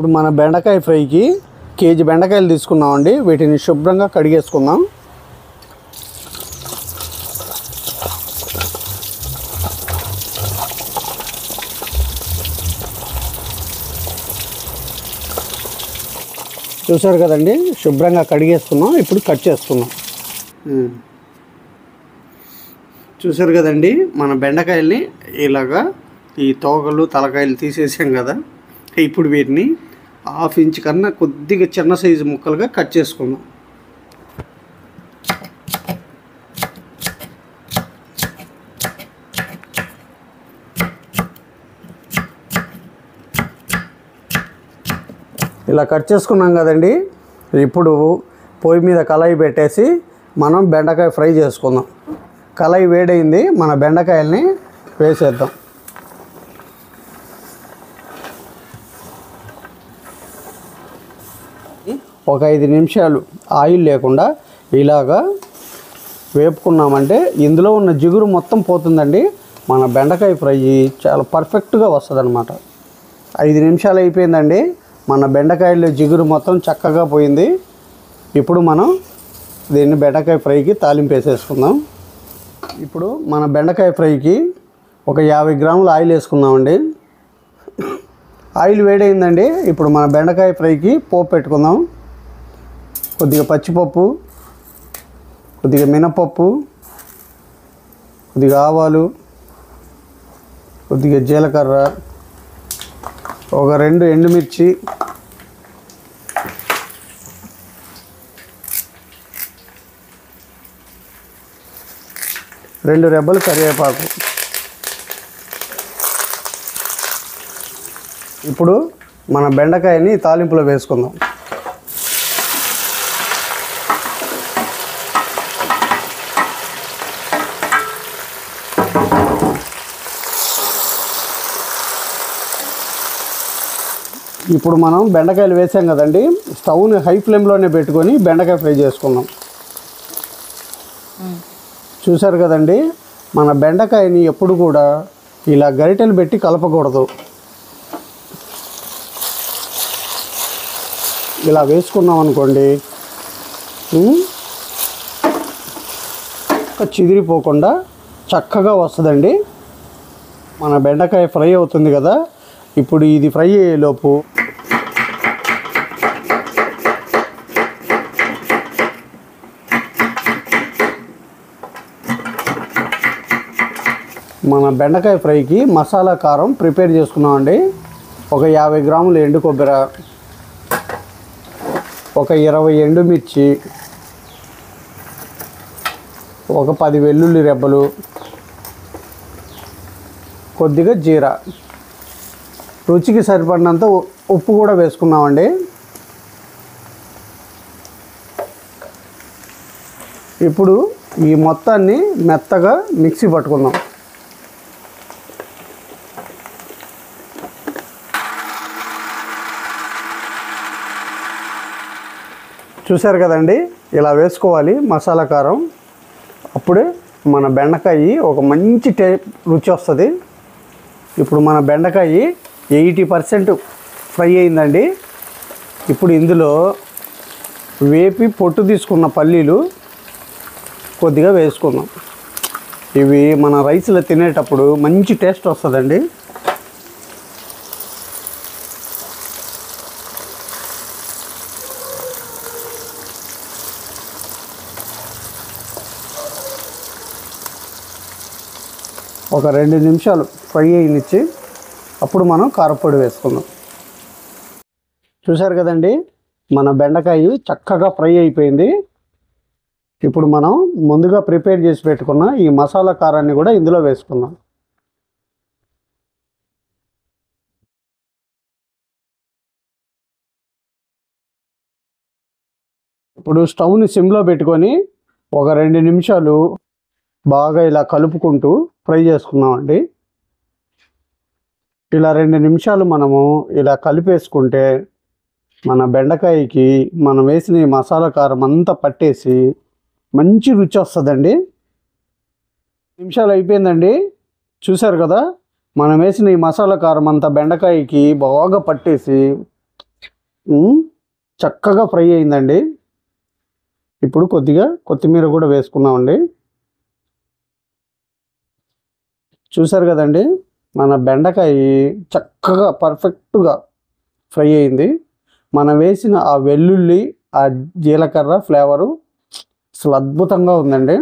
ఇప్పుడు మన బెండకాయ ఫ్రైకి కేజీ బెండకాయలు తీసుకున్నామండి. వీటిని శుభ్రంగా కడిగేసుకుందాం. చూసారు కదండి, శుభ్రంగా కడిగేసుకున్నాం. ఇప్పుడు కట్ చేసుకున్నాం. చూసారు కదండి, మన బెండకాయల్ని ఇలాగా ఈ తోకలు తలకాయలు తీసేసాం కదా. ఇప్పుడు వీటిని 1/2 ఇంచ్ కన్నా కొద్దిగా చిన్న సైజు ముక్కలుగా కట్ చేసుకుందాం. ఇలా కట్ చేసుకున్నాం కదండి. ఇప్పుడు పొయ్యి మీద కళాయి పెట్టేసి మనం బెండకాయ ఫ్రై చేసుకుందాం. కళాయి వేడైంది, మన బెండకాయల్ని వేసేద్దాం. ఒక 5 నిమిషాలు ఆయిల్ లేకుండా ఇలాగా వేపుకున్నామంటే ఇందులో ఉన్న జిగురు మొత్తం పోతుందండి. మన బెండకాయ ఫ్రై చాలా పర్ఫెక్ట్గా వస్తుంది అన్నమాట. 5 నిమిషాలు అయిపోయిందండి. మన బెండకాయలో జిగురు మొత్తం చక్కగా పోయింది. ఇప్పుడు మనం దీన్ని బెండకాయ ఫ్రైకి తాలింపు వేసేసుకుందాం. ఇప్పుడు మన బెండకాయ ఫ్రైకి ఒక 50 గ్రాముల ఆయిల్ వేసుకుందామండి. ఆయిల్ వేడైందండి. ఇప్పుడు మన బెండకాయ ఫ్రైకి పోపు పెట్టుకుందాం. కొద్దిగా పచ్చిపప్పు, కొద్దిగా మినపప్పు, కొద్దిగా ఆవాలు, కొద్దిగా జీలకర్ర, ఒక 2 ఎండుమిర్చి, రెండు రెబ్బలు కరివేపాకు. ఇప్పుడు మన బెండకాయని తాలింపులో వేసుకుందాం. ఇప్పుడు మనం బెండకాయలు వేసాం కదండి, స్టవ్ని హై ఫ్లేమ్లోనే పెట్టుకొని బెండకాయ ఫ్రై చేసుకుందాం. చూసారు కదండి, మన బెండకాయని ఎప్పుడు కూడా ఇలా గరిటెలు పెట్టి కలపకూడదు. ఇలా వేసుకున్నాం అనుకోండి, చిదిరిపోకుండా చక్కగా వస్తుందండి. మన బెండకాయ ఫ్రై అవుతుంది కదా. ఇప్పుడు ఇది ఫ్రై అయ్యేలోపు మన బెండకాయ ఫ్రైకి మసాలా కారం ప్రిపేర్ చేసుకున్నామండి. ఒక 50 గ్రాములు ఎండు కొబ్బరి, ఒక 20 ఎండుమిర్చి, ఒక 10 వెల్లుల్లి రెబ్బలు, కొద్దిగా జీరా, రుచికి సరిపడినంత ఉప్పు కూడా వేసుకున్నామండి. ఇప్పుడు ఈ మొత్తాన్ని మెత్తగా మిక్సీ పట్టుకుందాం. చూసారు కదండి, ఇలా వేసుకోవాలి మసాలా కారం. అప్పుడే మన బెండకాయ ఒక మంచి రుచి వస్తుంది. ఇప్పుడు మన బెండకాయ 80% ఫ్రై అయిందండి. ఇప్పుడు ఇందులో వేపి పొట్టు తీసుకున్న పల్లీలు కొద్దిగా వేసుకుందాం. ఇవి మన రైస్లో తినేటప్పుడు మంచి టేస్ట్ వస్తుందండి. ఒక 2 నిమిషాలు ఫ్రై అయినిచ్చి అప్పుడు మనం కారపొడి వేసుకుందాం. చూసారు కదండి, మన బెండకాయ చక్కగా ఫ్రై అయిపోయింది. ఇప్పుడు మనం ముందుగా ప్రిపేర్ చేసి పెట్టుకున్న ఈ మసాలా కారాన్ని కూడా ఇందులో వేసుకుందాం. ఇప్పుడు స్టవ్ని సిమ్లో పెట్టుకొని ఒక 2 నిమిషాలు బాగా ఇలా కలుపుకుంటూ ఫ్రై చేసుకున్నామండి. ఇలా 2 నిమిషాలు మనము ఇలా కలిపేసుకుంటే మన బెండకాయకి మనం వేసిన ఈ మసాలా కారం అంతా పట్టేసి మంచి రుచి వస్తుందండి. నిమిషాలు అయిపోయిందండి. చూసారు కదా, మనం వేసిన ఈ మసాలా కారం అంతా బెండకాయకి బాగా పట్టేసి చక్కగా ఫ్రై అయిందండి. ఇప్పుడు కొద్దిగా కొత్తిమీర కూడా వేసుకున్నామండి. చూసారు కదండి, మన బెండకాయ చక్కగా పర్ఫెక్ట్గా ఫ్రై అయింది. మనం వేసిన ఆ వెల్లుల్లి, ఆ జీలకర్ర ఫ్లేవరు అసలు అద్భుతంగా ఉందండి.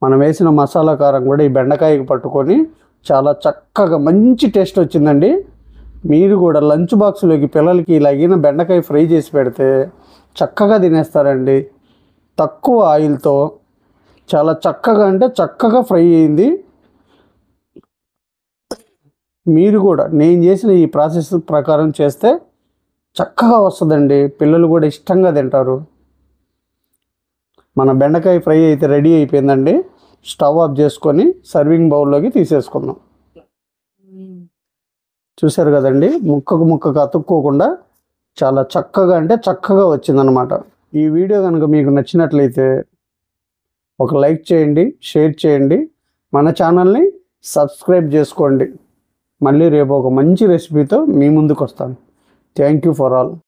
మనం వేసిన మసాలా కారం కూడా ఈ బెండకాయకి పట్టుకొని చాలా చక్కగా మంచి టేస్ట్ వచ్చిందండి. మీరు కూడా లంచ్ బాక్స్లోకి పిల్లలకి ఇలాగిన బెండకాయ ఫ్రై చేసి పెడితే చక్కగా తినేస్తారండి. తక్కువ ఆయిల్తో చాలా చక్కగా, అంటే చక్కగా ఫ్రై అయింది. మీరు కూడా నేను చేసిన ఈ ప్రాసెస్ ప్రకారం చేస్తే చక్కగా వస్తుందండి. పిల్లలు కూడా ఇష్టంగా తింటారు. మన బెండకాయ ఫ్రై అయితే రెడీ అయిపోయిందండి. స్టవ్ ఆఫ్ చేసుకొని సర్వింగ్ బౌల్లోకి తీసేసుకుందాం. చూసారు కదండి, ముక్కకు ముక్కకు అతుక్కోకుండా చాలా చక్కగా, అంటే చక్కగా వచ్చిందనమాట. ఈ వీడియో కనుక మీకు నచ్చినట్లయితే ఒక లైక్ చేయండి, షేర్ చేయండి, మన ఛానల్ని సబ్స్క్రైబ్ చేసుకోండి. మళ్ళీ రేపు ఒక మంచి రెసిపీతో మీ ముందుకు వస్తాను. Thank you for all.